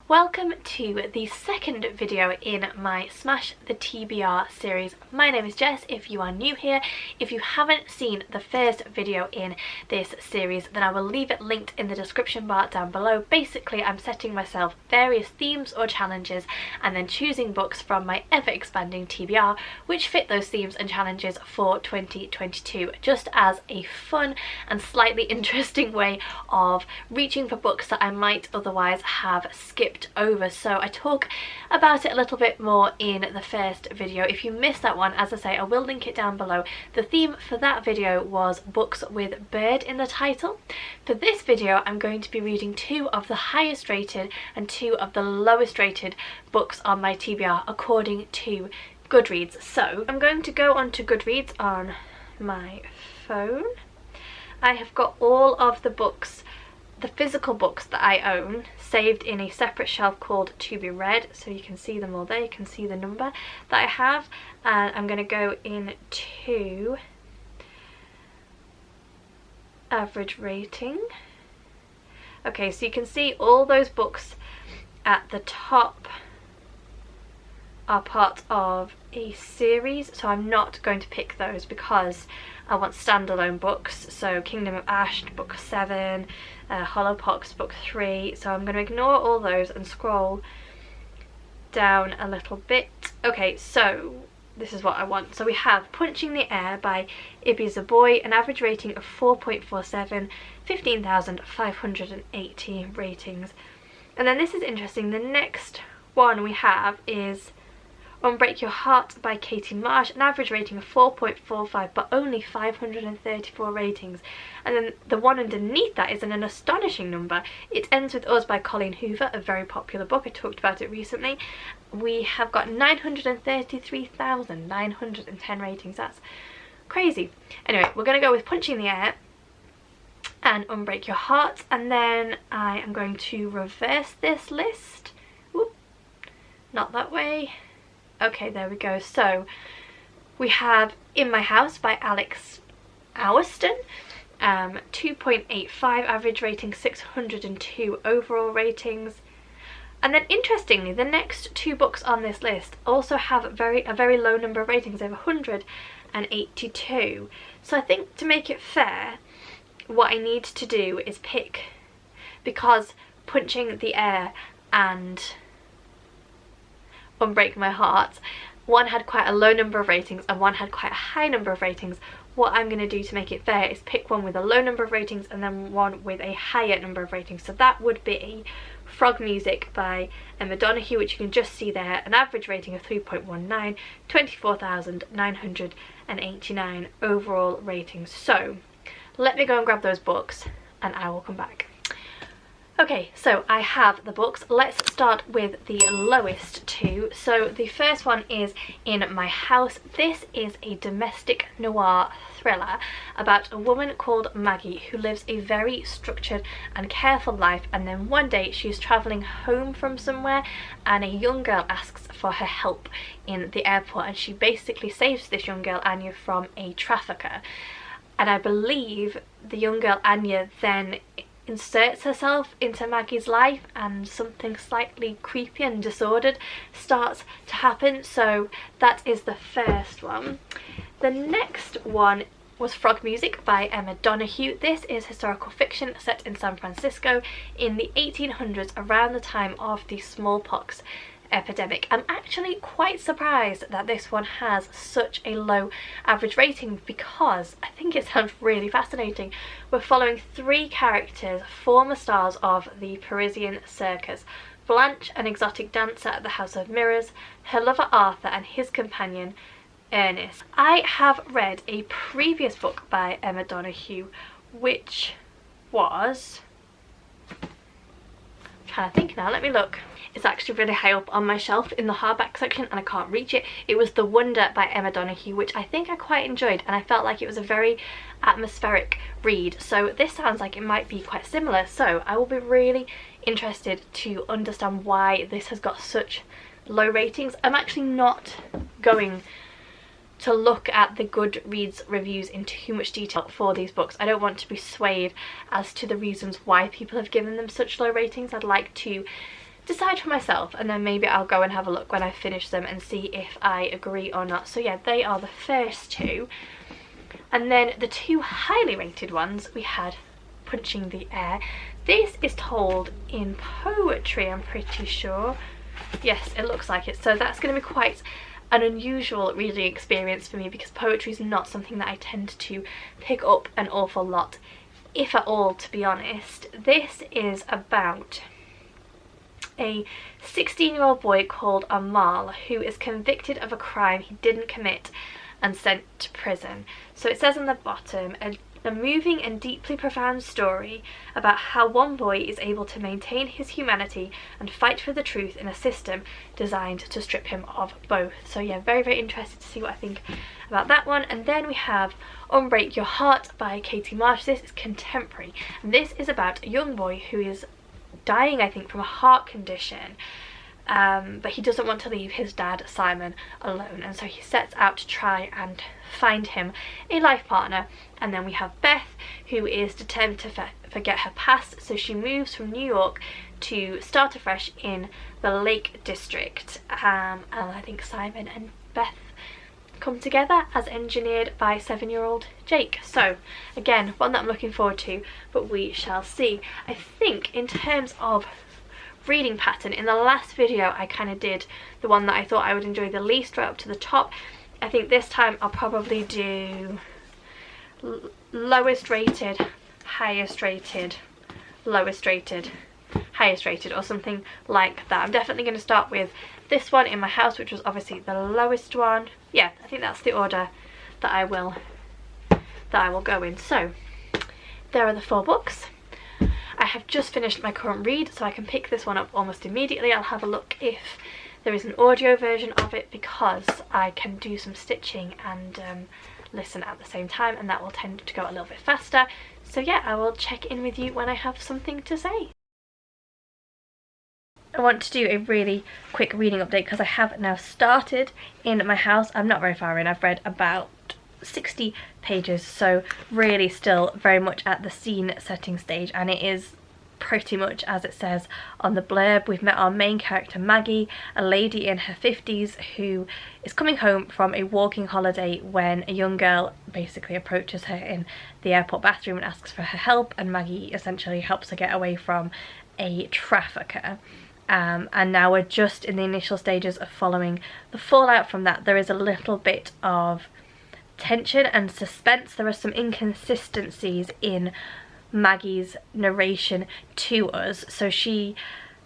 Welcome to the second video in my Smash the TBR series. My name is Jess if you are new here. If you haven't seen the first video in this series, then I will leave it linked in the description bar down below. Basically, I'm setting myself various themes or challenges and then choosing books from my ever-expanding TBR which fit those themes and challenges for 2022, just as a fun and slightly interesting way of reaching for books that I might otherwise have skipped over. So I talk about it a little bit more in the first video. If you missed that one, as I say, I will link it down below. The theme for that video was books with bird in the title. For this video, I'm going to be reading two of the highest rated and two of the lowest rated books on my TBR according to Goodreads. So I'm going to go onto Goodreads on my phone. I have got all of the books, the physical books that I own, saved in a separate shelf called To Be Read, so you can see them all there. You can see the number that I have, and I'm going to go into average rating. Okay, so you can see all those books at the top are part of a series, so I'm not going to pick those because I want standalone books. So Kingdom of Ash, book 7, Hollowpox, book 3. So I'm going to ignore all those and scroll down a little bit. Okay, so this is what I want. So we have Punching the Air by Ibby's a Boy, an average rating of 4.47, 15,580 ratings. And then this is interesting. The next one we have is Unbreak Your Heart by Katie Marsh, an average rating of 4.45 but only 534 ratings. And then the one underneath that is an astonishing number. It Ends With Us by Colleen Hoover, a very popular book. I talked about it recently. We have got 933,910 ratings. That's crazy. Anyway, we're going to go with Punching the Air and Unbreak Your Heart, and then I am going to reverse this list. Whoop, not that way. Okay, there we go. So we have In My House by Alex Houston, 2.85 average rating, 602 overall ratings. And then interestingly, the next two books on this list also have a very low number of ratings. They have 182. So I think to make it fair, what I need to do is pick, because Punching the Air and Unbreak My Heart, one had quite a low number of ratings and one had quite a high number of ratings. What I'm going to do to make it fair is pick one with a low number of ratings and then one with a higher number of ratings. So that would be Frog Music by Emma Donoghue, which you can just see there, an average rating of 3.19, 24,989 overall ratings. So let me go and grab those books and I will come back. Okay, so I have the books. Let's start with the lowest two. So the first one is In My House. This is a domestic noir thriller about a woman called Maggie who lives a very structured and careful life, and then one day she's travelling home from somewhere and a young girl asks for her help in the airport, and she basically saves this young girl, Anya, from a trafficker. And I believe the young girl, Anya, then inserts herself into Maggie's life and something slightly creepy and disordered starts to happen. So that is the first one. The next one was Frog Music by Emma Donoghue. This is historical fiction set in San Francisco in the 1800s, around the time of the smallpox epidemic. I'm actually quite surprised that this one has such a low average rating because I think it sounds really fascinating. We're following three characters, former stars of the Parisian circus: Blanche, an exotic dancer at the House of Mirrors, her lover Arthur, and his companion Ernest. I have read a previous book by Emma Donoghue, which was, I'm trying to think now, let me look. It's actually really high up on my shelf in the hardback section and I can't reach it. It was The Wonder by Emma Donoghue, which I think I quite enjoyed, and I felt like it was a very atmospheric read. So this sounds like it might be quite similar, so I will be really interested to understand why this has got such low ratings. I'm actually not going to look at the Goodreads reviews in too much detail for these books. I don't want to be swayed as to the reasons why people have given them such low ratings. I'd like to decide for myself, and then maybe I'll go and have a look when I finish them and see if I agree or not. So yeah, they are the first two. And then the two highly rated ones, we had Punching the Air. This is told in poetry, I'm pretty sure. Yes, it looks like it. So that's going to be quite an unusual reading experience for me, because poetry is not something that I tend to pick up an awful lot, if at all, to be honest. This is about a 16-year-old boy called Amal who is convicted of a crime he didn't commit and sent to prison. So it says on the bottom, a moving and deeply profound story about how one boy is able to maintain his humanity and fight for the truth in a system designed to strip him of both. So yeah, very, very interested to see what I think about that one. And then we have Unbreak Your Heart by Katie Marsh. This is contemporary, and this is about a young boy who is dying, I think, from a heart condition. But he doesn't want to leave his dad, Simon, alone, and so he sets out to try and find him a life partner. And then we have Beth, who is determined to forget her past, so she moves from New York to start afresh in the Lake District. And I think Simon and Beth come together as engineered by 7-year-old Jake. So again, one that I'm looking forward to, but we shall see. I think in terms of reading pattern, in the last video I kind of did the one that I thought I would enjoy the least right up to the top. I think this time I'll probably do lowest rated, highest rated, lowest rated, highest rated, or something like that. I'm definitely going to start with this one, In My House, which was obviously the lowest one. Yeah, I think that's the order that I will go in. So there are the 4 books. I have just finished my current read, so I can pick this one up almost immediately. I'll have a look if there is an audio version of it, because I can do some stitching and listen at the same time, and that will tend to go a little bit faster. So yeah, I will check in with you when I have something to say. I want to do a really quick reading update because I have now started In My House. I'm not very far in. I've read about 60 pages, so really still very much at the scene setting stage, and it is pretty much as it says on the blurb. We've met our main character Maggie, a lady in her 50s who is coming home from a walking holiday when a young girl basically approaches her in the airport bathroom and asks for her help, and Maggie essentially helps her get away from a trafficker. And now we're just in the initial stages of following the fallout from that. There is a little bit of tension and suspense. There are some inconsistencies in Maggie's narration to us. So she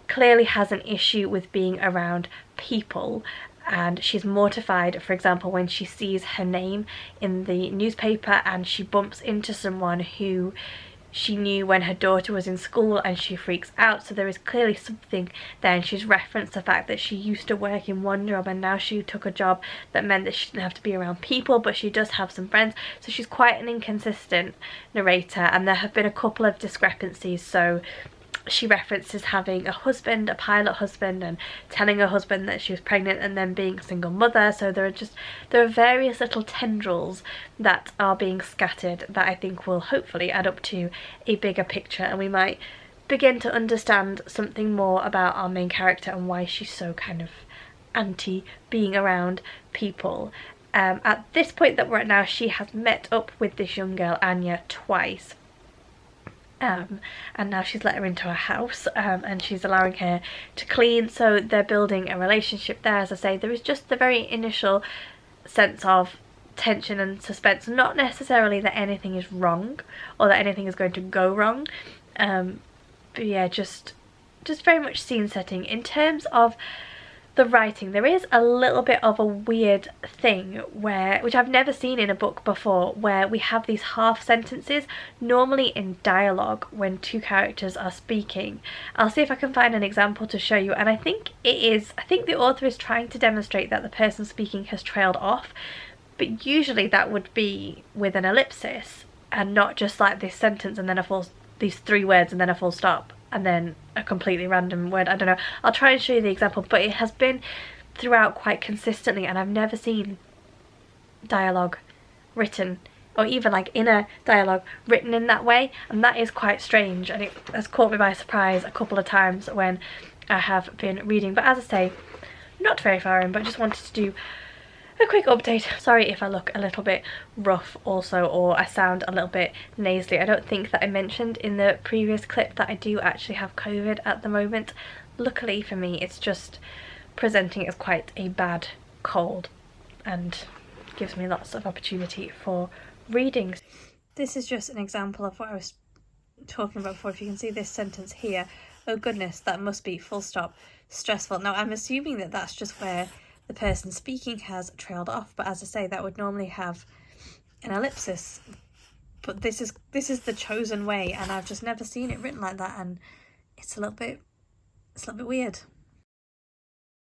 clearly has an issue with being around people, and she's mortified, for example, when she sees her name in the newspaper and she bumps into someone who she knew when her daughter was in school, and she freaks out. So there is clearly something there, and she's referenced the fact that she used to work in one job and now she took a job that meant that she didn't have to be around people, but she does have some friends. So she's quite an inconsistent narrator, and there have been a couple of discrepancies. So she references having a husband, a pilot husband, and telling her husband that she was pregnant and then being a single mother. So there are various little tendrils that are being scattered that I think will hopefully add up to a bigger picture, and we might begin to understand something more about our main character and why she's so kind of anti being around people. At this point that we're at now, she has met up with this young girl Anya twice. And now she's let her into her house, and she's allowing her to clean, so they're building a relationship there. As I say, there is just the very initial sense of tension and suspense, not necessarily that anything is wrong or that anything is going to go wrong, but yeah, just very much scene setting. In terms of the writing, there is a little bit of a weird thing which I've never seen in a book before, where we have these half sentences, normally in dialogue when two characters are speaking. I'll see if I can find an example to show you, and I think the author is trying to demonstrate that the person speaking has trailed off, but usually that would be with an ellipsis and not just like this sentence and then these 3 words and then a full stop and then a completely random word. I don't know, I'll try and show you the example, but it has been throughout quite consistently, and I've never seen dialogue written, or even like inner dialogue written in that way, and that is quite strange, and it has caught me by surprise a couple of times when I have been reading. But as I say, not very far in, but I just wanted to do a quick update. Sorry if I look a little bit rough also, or I sound a little bit nasally. I don't think that I mentioned in the previous clip that I do actually have COVID at the moment. Luckily for me, it's just presenting as quite a bad cold and gives me lots of opportunity for reading. This is just an example of what I was talking about before. If you can see this sentence here, oh goodness, that must be full stop stressful. Now I'm assuming that that's just where the person speaking has trailed off, but as I say, that would normally have an ellipsis, but this is the chosen way, and I've just never seen it written like that, and it's a little bit weird.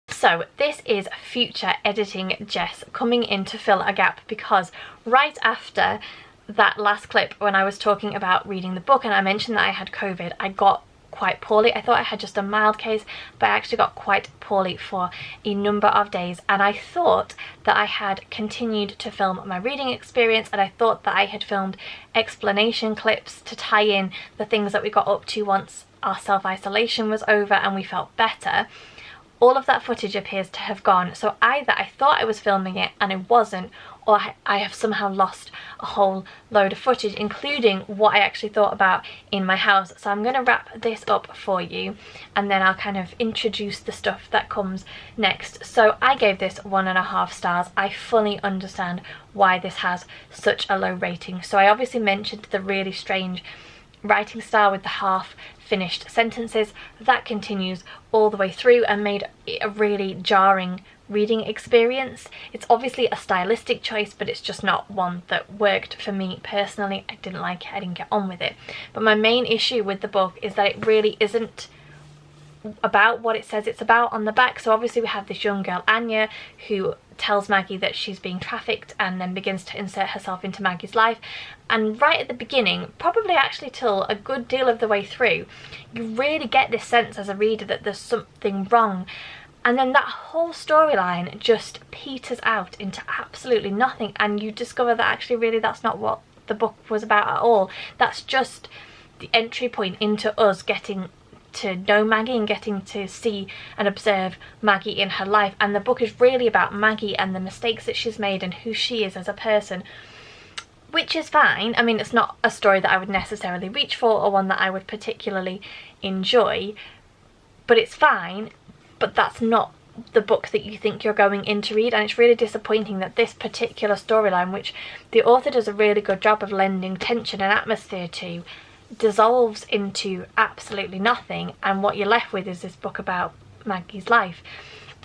So this is future editing Jess coming in to fill a gap, because right after that last clip when I was talking about reading the book and I mentioned that I had COVID, I got quite poorly. I thought I had just a mild case, but I actually got quite poorly for a number of days, and I thought that I had continued to film my reading experience, and I thought that I had filmed explanation clips to tie in the things that we got up to once our self-isolation was over and we felt better. All of that footage appears to have gone, so either I thought I was filming it and it wasn't, or I have somehow lost a whole load of footage, including what I actually thought about in my house. So I'm going to wrap this up for you, and then I'll kind of introduce the stuff that comes next. So I gave this 1.5 stars. I fully understand why this has such a low rating. So I obviously mentioned the really strange writing style with the half finished sentences. That continues all the way through and made it a really jarring reading experience. It's obviously a stylistic choice, but it's just not one that worked for me personally. I didn't like it, I didn't get on with it. But my main issue with the book is that it really isn't about what it says it's about on the back. So obviously we have this young girl, Anya, who tells Maggie that she's being trafficked and then begins to insert herself into Maggie's life. And right at the beginning, probably actually till a good deal of the way through, you really get this sense as a reader that there's something wrong. And then that whole storyline just peters out into absolutely nothing, and you discover that actually really that's not what the book was about at all. That's just the entry point into us getting to know Maggie and getting to see and observe Maggie in her life. And the book is really about Maggie and the mistakes that she's made and who she is as a person, which is fine. I mean, it's not a story that I would necessarily reach for or one that I would particularly enjoy, but it's fine. But that's not the book that you think you're going in to read, and it's really disappointing that this particular storyline, which the author does a really good job of lending tension and atmosphere to, dissolves into absolutely nothing, and what you're left with is this book about Maggie's life.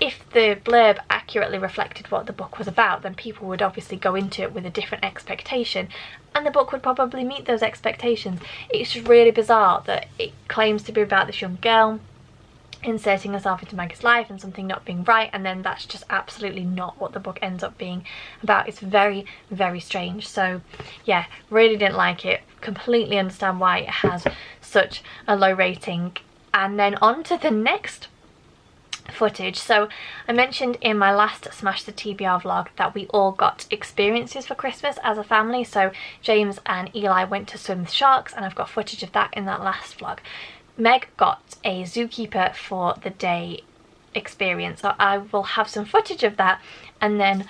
If the blurb accurately reflected what the book was about, then people would obviously go into it with a different expectation, and the book would probably meet those expectations. It's just really bizarre that it claims to be about this young girl inserting herself into Maggie's life and something not being right, and then that's just absolutely not what the book ends up being about. It's very, very strange. So yeah, really didn't like it. Completely understand why it has such a low rating. And then on to the next footage. So I mentioned in my last Smash the TBR vlog that we all got experiences for Christmas as a family. So James and Eli went to swim with sharks, and I've got footage of that in that last vlog. Meg got a zookeeper for the day experience, so I will have some footage of that, and then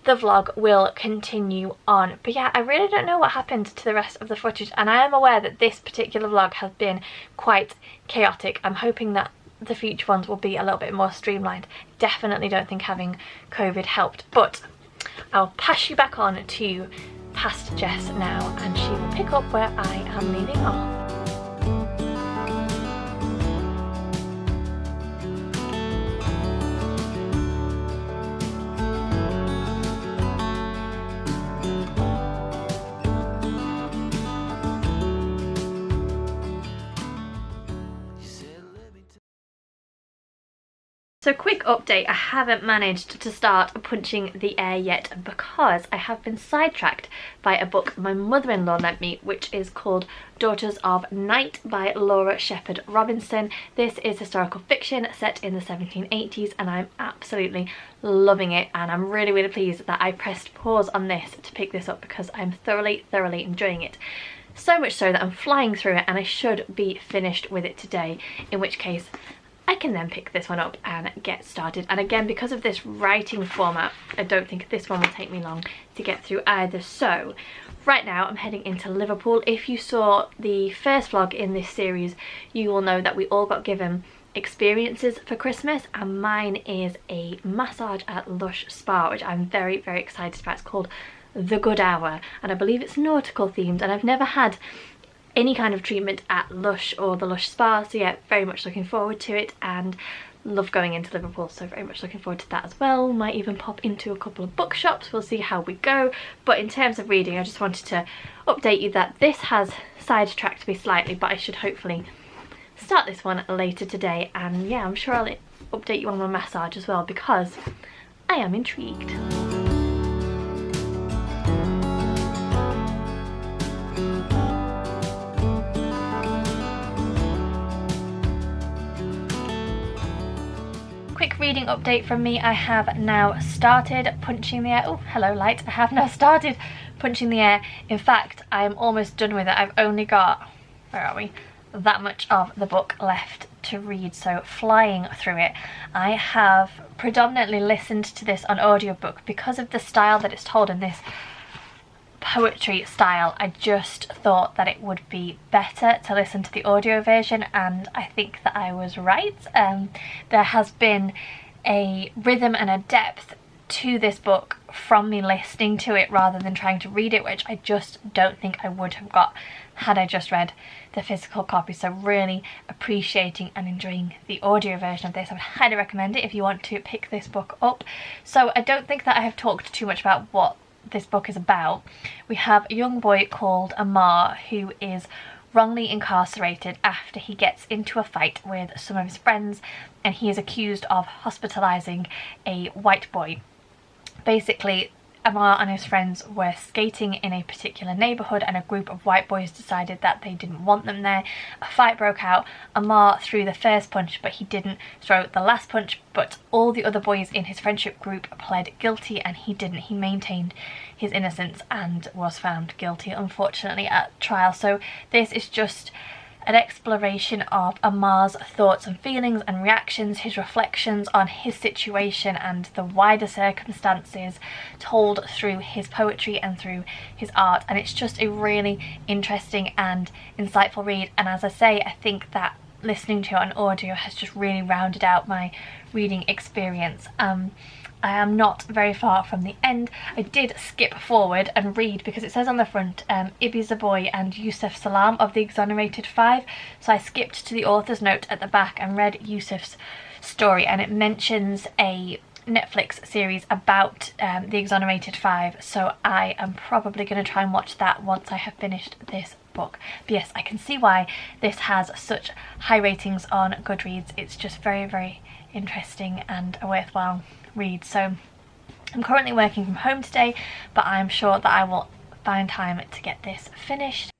the vlog will continue on. But yeah, I really don't know what happened to the rest of the footage, and I am aware that this particular vlog has been quite chaotic. I'm hoping that the future ones will be a little bit more streamlined. Definitely don't think having COVID helped, but I'll pass you back on to past Jess now, and she will pick up where I am leaving off. So quick update, I haven't managed to start punching the air yet because I have been sidetracked by a book my mother-in-law lent me, which is called Daughters of Night by Laura Shepherd Robinson. This is historical fiction set in the 1780s, and I'm absolutely loving it, and I'm really, really pleased that I pressed pause on this to pick this up because I'm thoroughly enjoying it. So much so that I'm flying through it, and I should be finished with it today, in which case I can then pick this one up and get started. And again, because of this writing format, I don't think this one will take me long to get through either. So right now I'm heading into Liverpool. If you saw the first vlog in this series, you will know that we all got given experiences for Christmas, and mine is a massage at Lush Spa, which I'm very, very excited about. It's called The Good Hour, and I believe it's nautical themed, and I've never had any kind of treatment at Lush or the Lush Spa, so yeah, very much looking forward to it, and love going into Liverpool, so very much looking forward to that as well. Might even pop into a couple of bookshops, we'll see how we go. But in terms of reading, I just wanted to update you that this has sidetracked me slightly, but I should hopefully start this one later today. And yeah, I'm sure I'll update you on my massage as well, because I am intrigued. Quick reading update from me. I have now started punching the air. Oh, hello light. I have now started punching the air. In fact, I am almost done with it. I've only got, where are we, that much of the book left to read, so flying through it. I have predominantly listened to this on audiobook because of the style that it's told in, this poetry style. I just thought that it would be better to listen to the audio version, and I think that I was right. There has been a rhythm and a depth to this book from me listening to it rather than trying to read it, which I just don't think I would have got had I just read the physical copy. So really appreciating and enjoying the audio version of this. I would highly recommend it if you want to pick this book up. So I don't think that I have talked too much about what this book is about. We have a young boy called Amar who is wrongly incarcerated after he gets into a fight with some of his friends, and he is accused of hospitalizing a white boy. Basically, Amar and his friends were skating in a particular neighbourhood, and a group of white boys decided that they didn't want them there. A fight broke out. Amar threw the first punch, but he didn't throw the last punch, but all the other boys in his friendship group pled guilty, and he didn't. He maintained his innocence and was found guilty, unfortunately, at trial. So this is just an exploration of Amar's thoughts and feelings and reactions, his reflections on his situation and the wider circumstances, told through his poetry and through his art. And it's just a really interesting and insightful read, and as I say, I think that listening to it on audio has just really rounded out my reading experience. I am not very far from the end. I did skip forward and read, because it says on the front Ibi Zaboy and Yusuf Salam of the Exonerated Five, so I skipped to the author's note at the back and read Yusuf's story, and it mentions a Netflix series about the Exonerated Five, so I am probably going to try and watch that once I have finished this book. But yes, I can see why this has such high ratings on Goodreads. It's just very, very interesting and a worthwhile read. So I'm currently working from home today, but I'm sure that I will find time to get this finished.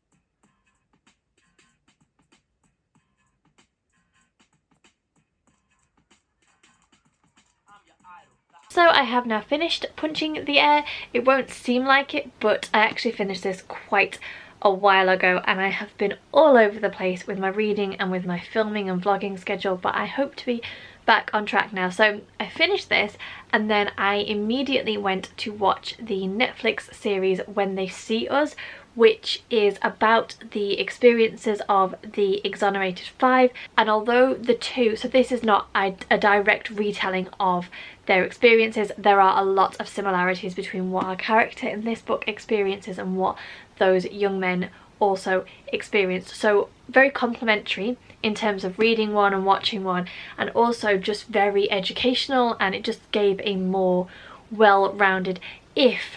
So I have now finished punching the air. It won't seem like it, but I actually finished this quite a while ago, and I have been all over the place with my reading and with my filming and vlogging schedule, but I hope to be back on track now. So I finished this, and then I immediately went to watch the Netflix series When They See Us, which is about the experiences of the Exonerated Five. And although the two, so this is not a direct retelling of their experiences, there are a lot of similarities between what our character in this book experiences and what those young men also experienced. So very complementary in terms of reading one and watching one, and also just very educational, and it just gave a more well-rounded, if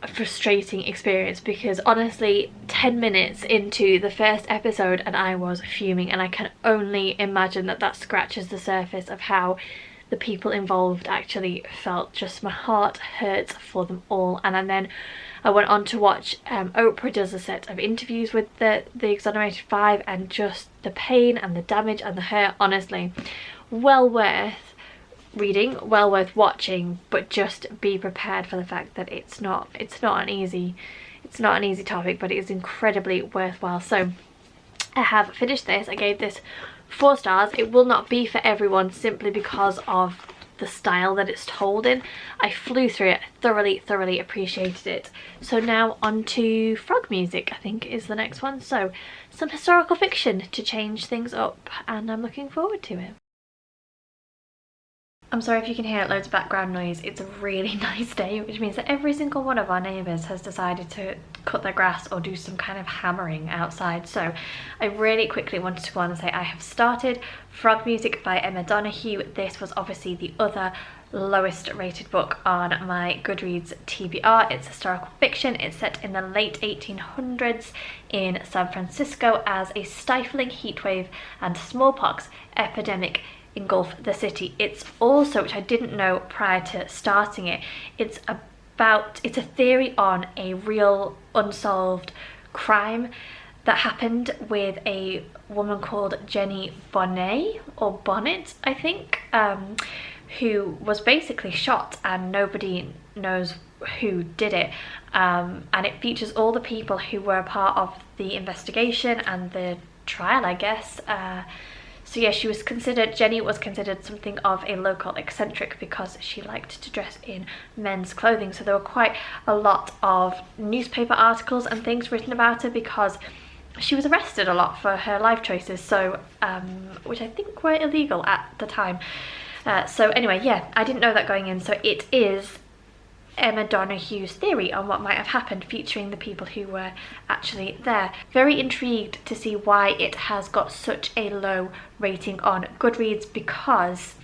frustrating experience, because honestly 10 minutes into the first episode and I was fuming, and I can only imagine that that scratches the surface of how the people involved actually felt. Just my heart hurts for them all. And then I went on to watch Oprah does a set of interviews with the Exonerated Five, and just the pain and the damage and the hurt, honestly well worth reading, well worth watching, but just be prepared for the fact that it's not an easy topic, but it is incredibly worthwhile. So I have finished this. I gave this 4 stars. It will not be for everyone simply because of the style that it's told in. I flew through it, thoroughly appreciated it. So now on to frog music, I think is the next one. So some historical fiction to change things up, and I'm looking forward to it. I'm sorry if you can hear loads of background noise. It's a really nice day, which means that every single one of our neighbours has decided to cut their grass or do some kind of hammering outside. So I really quickly wanted to go on and say I have started Frog Music by Emma Donoghue. This was obviously the other lowest rated book on my Goodreads TBR. It's historical fiction. It's set in the late 1800s in San Francisco as a stifling heatwave and smallpox epidemic engulf the city. It's also, which I didn't know prior to starting it, it's a theory on a real unsolved crime that happened with a woman called Jenny Bonnet, or Bonnet I think, who was basically shot and nobody knows who did it, and it features all the people who were a part of the investigation and the trial, I guess. So yeah, Jenny was considered something of a local eccentric because she liked to dress in men's clothing. So there were quite a lot of newspaper articles and things written about her because she was arrested a lot for her life choices, so which I think were illegal at the time. So anyway, yeah, I didn't know that going in. So it is Emma Donoghue's theory on what might have happened, featuring the people who were actually there. Very intrigued to see why it has got such a low rating on Goodreads, because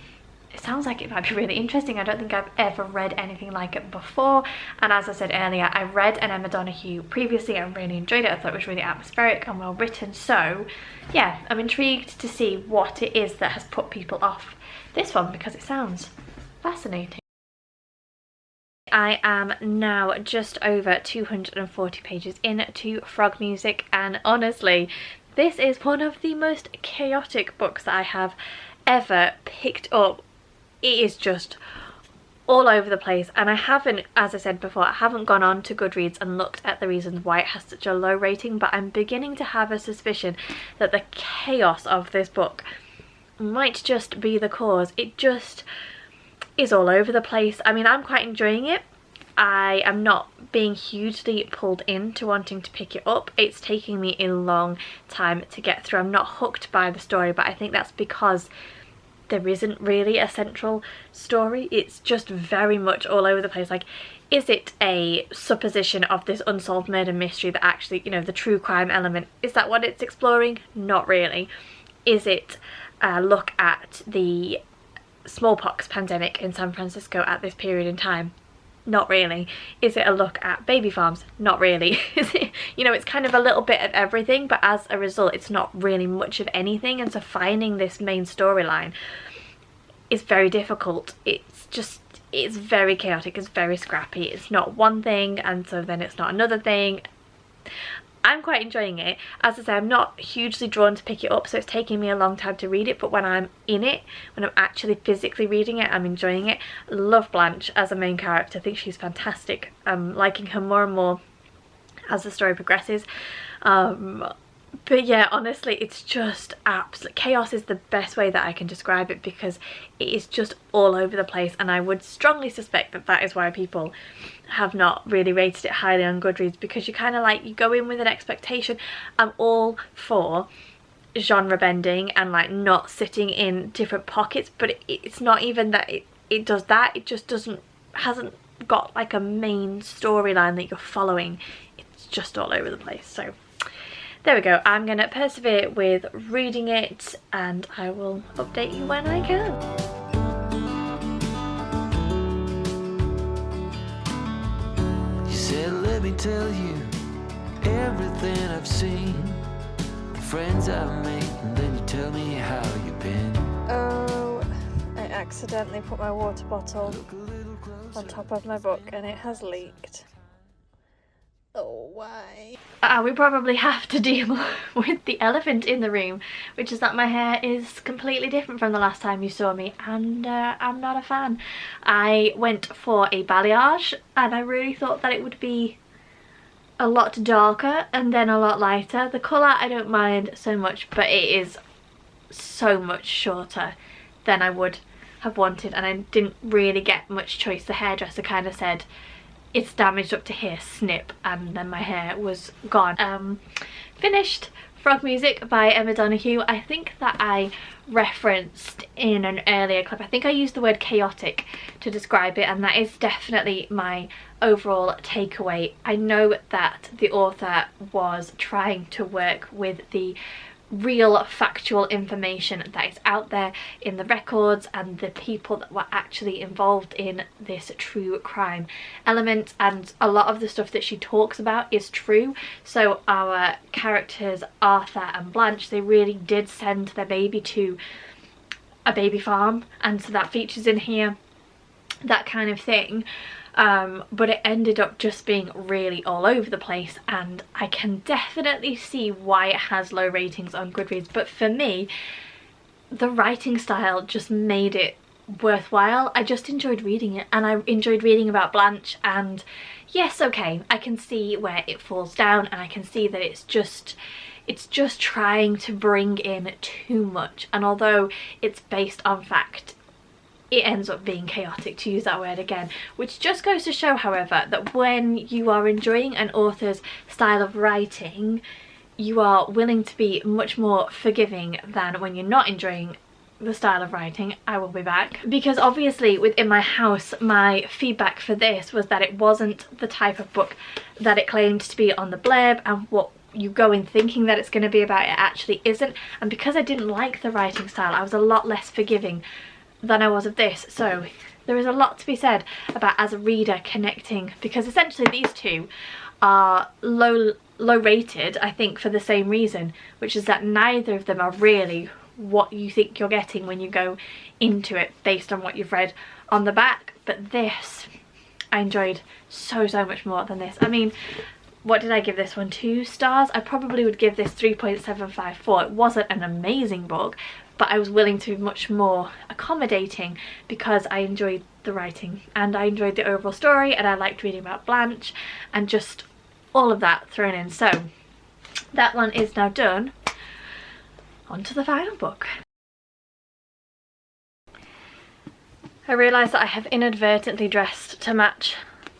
it sounds like it might be really interesting. I don't think I've ever read anything like it before, and as I said earlier, I read an Emma Donoghue previously and really enjoyed it. I thought it was really atmospheric and well written. So yeah, I'm intrigued to see what it is that has put people off this one, because it sounds fascinating. I am now just over 240 pages into Frog Music, and honestly, this is one of the most chaotic books that I have ever picked up. It is just all over the place, and I haven't, as I said before, I haven't gone on to Goodreads and looked at the reasons why it has such a low rating, but I'm beginning to have a suspicion that the chaos of this book might just be the cause. It just is all over the place. I mean, I'm quite enjoying it. I am not being hugely pulled into wanting to pick it up. It's taking me a long time to get through. I'm not hooked by the story, but I think that's because there isn't really a central story. It's just very much all over the place. Like, is it a supposition of this unsolved murder mystery that actually, you know, the true crime element, is that what it's exploring? Not really. Is it a look at the smallpox pandemic in San Francisco at this period in time? Not really. Is it a look at baby farms? Not really. Is it, you know, it's kind of a little bit of everything, but as a result it's not really much of anything, and so finding this main storyline is very difficult. It's very chaotic, it's very scrappy. It's not one thing and so then it's not another thing. I'm quite enjoying it. As I say, I'm not hugely drawn to pick it up, so it's taking me a long time to read it, but when I'm in it, when I'm actually physically reading it, I'm enjoying it. Love Blanche as a main character. I think she's fantastic. I'm liking her more and more as the story progresses. But yeah, honestly, it's just absolute chaos is the best way that I can describe it, because it is just all over the place, and I would strongly suspect that that is why people have not really rated it highly on Goodreads, because you kind of like, you go in with an expectation. I'm all for genre bending and like not sitting in different pockets, but it's not even that it does that. It just hasn't got like a main storyline that you're following. It's just all over the place. So there we go. I'm going to persevere with reading it, and I will update you when I can. You said, let me tell you everything I've seen, the friends I've made, and then you tell me how you've been. Oh, I accidentally put my water bottle on top of my book and it has leaked. Oh, why? We probably have to deal with the elephant in the room, which is that my hair is completely different from the last time you saw me, and I'm not a fan. I went for a balayage and I really thought that it would be a lot darker and then a lot lighter. The colour I don't mind so much, but it is so much shorter than I would have wanted, and I didn't really get much choice. The hairdresser kind of said it's damaged up to here, snip, and then my hair was gone. Finished Frog Music by Emma Donoghue. I think that I referenced in an earlier clip, I think I used the word chaotic to describe it, and that is definitely my overall takeaway. I know that the author was trying to work with the real factual information that is out there in the records and the people that were actually involved in this true crime element, and a lot of the stuff that she talks about is true. So our characters Arthur and Blanche, they really did send their baby to a baby farm, and so that features in here, that kind of thing. But it ended up just being really all over the place, and I can definitely see why it has low ratings on Goodreads. But for me, the writing style just made it worthwhile. I just enjoyed reading it, and I enjoyed reading about Blanche, and yes, okay, I can see where it falls down, and I can see that it's just trying to bring in too much, and although it's based on fact, it ends up being chaotic, to use that word again, which just goes to show, however, that when you are enjoying an author's style of writing, you are willing to be much more forgiving than when you're not enjoying the style of writing. I will be back. Because obviously within my house, my feedback for this was that it wasn't the type of book that it claimed to be on the blurb, and what you go in thinking that it's going to be about, it actually isn't. And because I didn't like the writing style, I was a lot less forgiving than I was of this. So there is a lot to be said about, as a reader, connecting, because essentially these two are low rated, I think, for the same reason, which is that neither of them are really what you think you're getting when you go into it based on what you've read on the back. But this I enjoyed so much more than this. I mean, what did I give this one? 2 stars? I probably would give this 3.754. It wasn't an amazing book, but I was willing to be much more accommodating because I enjoyed the writing and I enjoyed the overall story, and I liked reading about Blanche and just all of that thrown in. So that one is now done. On to the final book. I realise that I have inadvertently dressed to match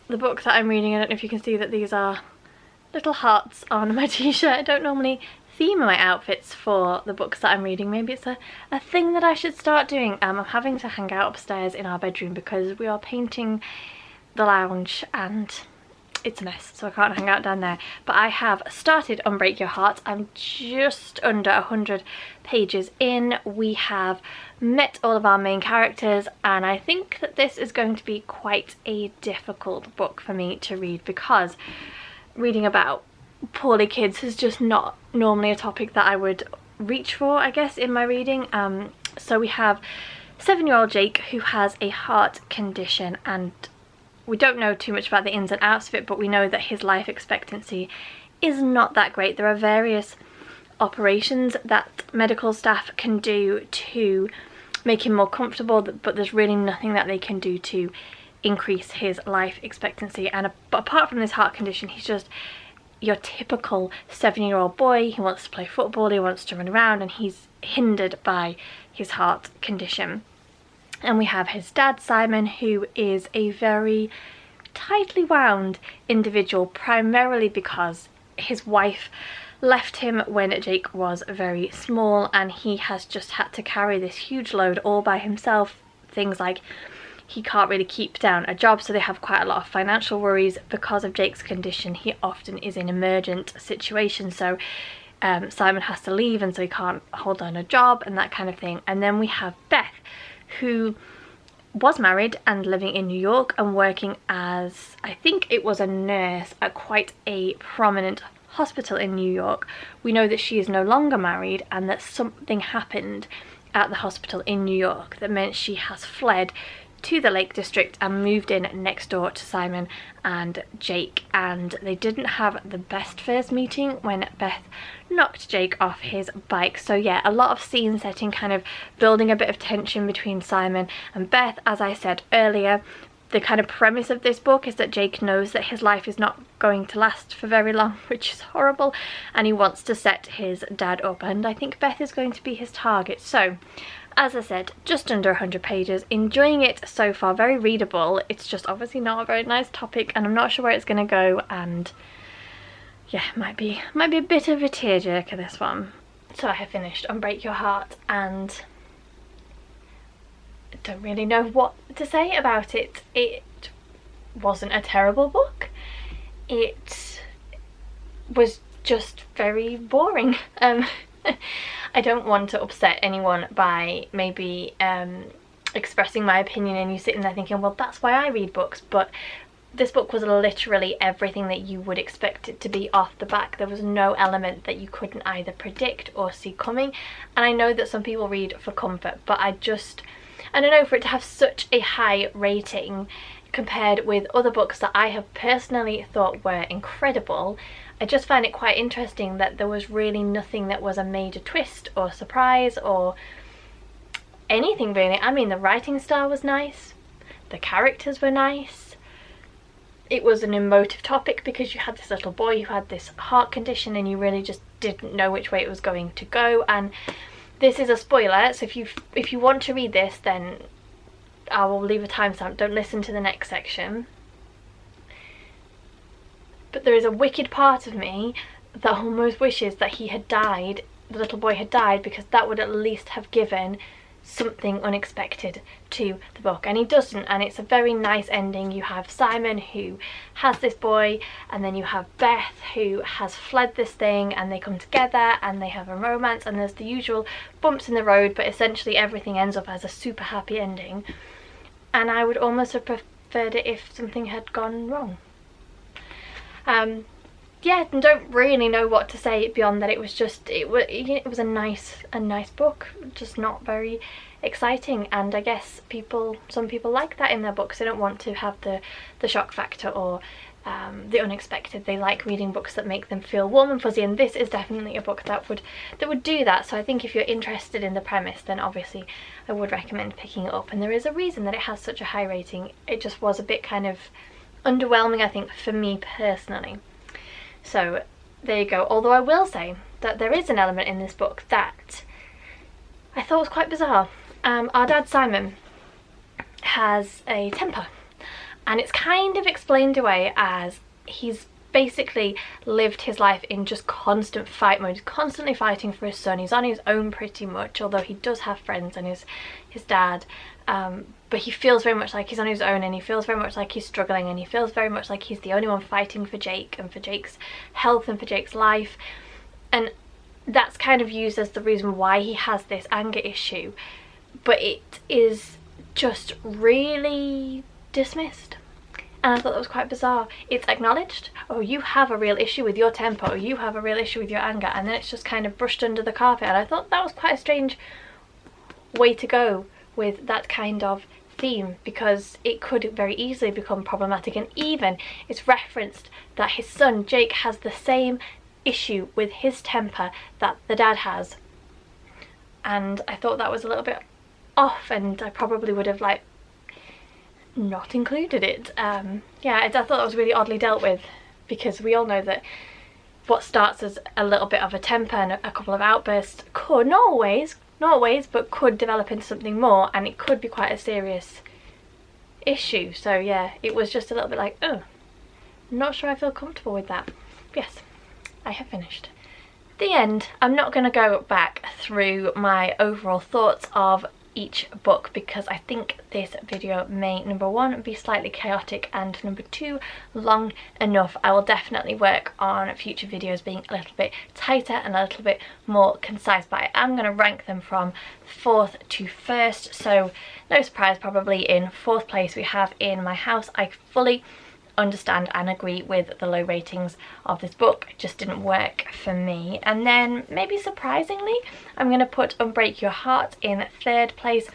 the book that I'm reading. I don't know if you can see that these are little hearts on my t-shirt. I don't normally theme my outfits for the books that I'm reading. Maybe it's a thing that I should start doing. I'm having to hang out upstairs in our bedroom because we are painting the lounge and it's a mess, so I can't hang out down there. But I have started on Break Your Heart. I'm just under 100 pages in. We have met all of our main characters, and I think that this is going to be quite a difficult book for me to read, because reading about poorly kids is just not normally a topic that I would reach for, I guess, in my reading. So we have 7-year-old Jake, who has a heart condition, and we don't know too much about the ins and outs of it, but we know that his life expectancy is not that great. There are various operations that medical staff can do to make him more comfortable, but there's really nothing that they can do to increase his life expectancy. And apart from this heart condition, he's just your typical 7-year-old boy. He wants to play football, he wants to run around, and he's hindered by his heart condition. And we have his dad, Simon, who is a very tightly wound individual, primarily because his wife left him when Jake was very small, and he has just had to carry this huge load all by himself. Things like he can't really keep down a job, so they have quite a lot of financial worries because of Jake's condition. He often is in emergent situations, so Simon has to leave, and so he can't hold on a job and that kind of thing. And then we have Beth, who was married and living in New York and working as, I think it was a nurse at quite a prominent hospital in New York. We know that she is no longer married, and that something happened at the hospital in New York that meant she has fled to the Lake District and moved in next door to Simon and Jake. And they didn't have the best first meeting when Beth knocked Jake off his bike. So yeah, a lot of scene setting, kind of building a bit of tension between Simon and Beth. As I said earlier, the kind of premise of this book is that Jake knows that his life is not going to last for very long, which is horrible, and he wants to set his dad up, and I think Beth is going to be his target. So as I said, just under 100 pages, enjoying it so far, very readable. It's just obviously not a very nice topic, and I'm not sure where it's going to go, and yeah, might be a bit of a tearjerker, this one. So I have finished Unbreak Your Heart, and I don't really know what to say about it. It wasn't a terrible book. It was just very boring. I don't want to upset anyone by maybe expressing my opinion and you sitting there thinking, well, that's why I read books, but this book was literally everything that you would expect it to be off the back. There was no element that you couldn't either predict or see coming, and I know that some people read for comfort, but I don't know, for it to have such a high rating compared with other books that I have personally thought were incredible, I just find it quite interesting that there was really nothing that was a major twist or surprise or anything really. I mean, the writing style was nice, the characters were nice, it was an emotive topic because you had this little boy who had this heart condition and you really just didn't know which way it was going to go. And this is a spoiler, so if you want to read this, then I will leave a timestamp. Don't listen to the next section. But there is a wicked part of me that almost wishes that he had died, the little boy had died, because that would at least have given something unexpected to the book, and he doesn't, and it's a very nice ending. You have Simon who has this boy, and then you have Beth who has fled this thing, and they come together and they have a romance, and there's the usual bumps in the road, but essentially everything ends up as a super happy ending. And I would almost have preferred it if something had gone wrong. Yeah, and don't really know what to say beyond that. It was just, it was a nice book, just not very exciting. And I guess some people like that in their books. They don't want to have the shock factor or the unexpected. They like reading books that make them feel warm and fuzzy, and this is definitely a book that would do that. So I think if you're interested in the premise, then obviously I would recommend picking it up. And there is a reason that it has such a high rating. It just was a bit kind of underwhelming, I think, for me personally. So there you go. Although I will say that there is an element in this book that I thought was quite bizarre. Our dad Simon has a temper, and it's kind of explained away as he's basically lived his life in just constant fight mode. He's constantly fighting for his son. He's on his own pretty much, although he does have friends and his dad, but he feels very much like he's on his own, and he feels very much like he's struggling, and he feels very much like he's the only one fighting for Jake and for Jake's health and for Jake's life. And that's kind of used as the reason why he has this anger issue, but it is just really dismissed. And I thought that was quite bizarre. It's acknowledged, oh, you have a real issue with your temper, or you have a real issue with your anger, and then it's just kind of brushed under the carpet. And I thought that was quite a strange way to go with that kind of theme, because it could very easily become problematic. And even it's referenced that his son Jake has the same issue with his temper that the dad has, and I thought that was a little bit off, and I probably would have like not included it. Yeah, I thought that was really oddly dealt with, because we all know that what starts as a little bit of a temper and a couple of outbursts could, not always, but could develop into something more, and it could be quite a serious issue. So yeah, it was just a little bit like, oh, I'm not sure I feel comfortable with that. Yes, I have finished. The end. I'm not going to go back through my overall thoughts of each book, because I think this video may, number one, be slightly chaotic, and number two, long enough. I will definitely work on future videos being a little bit tighter and a little bit more concise, but I am going to rank them from 4th to 1st. So no surprise, probably in 4th place we have In My House. I fully understand and agree with the low ratings of this book. It just didn't work for me. And then maybe surprisingly, I'm going to put Unbreak Your Heart in 3rd place.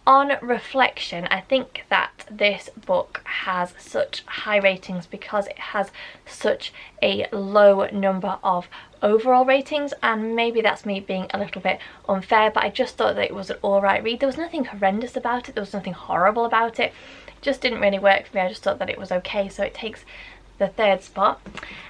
On reflection, I think that this book has such high ratings because it has such a low number of overall ratings, and maybe that's me being a little bit unfair, but I just thought that it was an alright read. There was nothing horrendous about it, there was nothing horrible about it. It just didn't really work for me. I just thought that it was okay, so it takes the third spot.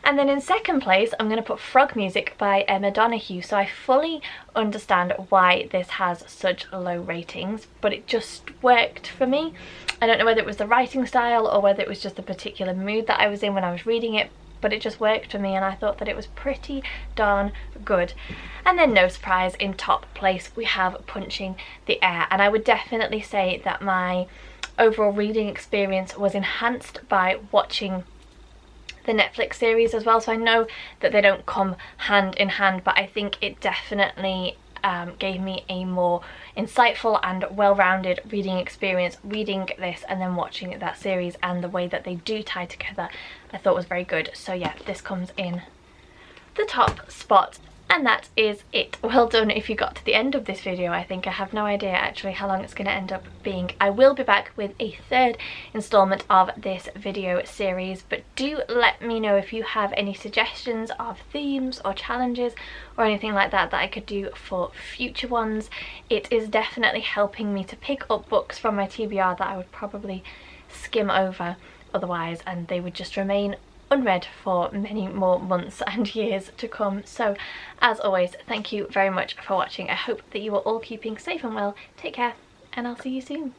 And then in second place, I'm going to put Frog Music by Emma Donoghue. So I fully understand why this has such low ratings, but it just worked for me. I don't know whether it was the writing style or whether it was just the particular mood that I was in when I was reading it, but it just worked for me, and I thought that it was pretty darn good. And then no surprise, in top place we have Punching the Air, and I would definitely say that my overall reading experience was enhanced by watching the Netflix series as well. So I know that they don't come hand in hand, but I think it definitely gave me a more insightful and well-rounded reading experience reading this and then watching that series, and the way that they do tie together I thought was very good. So yeah, this comes in the top spot. And that is it. Well done if you got to the end of this video. I think I have no idea actually how long it's going to end up being. I will be back with a third installment of this video series, but do let me know if you have any suggestions of themes or challenges or anything like that that I could do for future ones. It is definitely helping me to pick up books from my TBR that I would probably skim over otherwise, and they would just remain unread for many more months and years to come. So as always, thank you very much for watching. I hope that you are all keeping safe and well. Take care, and I'll see you soon.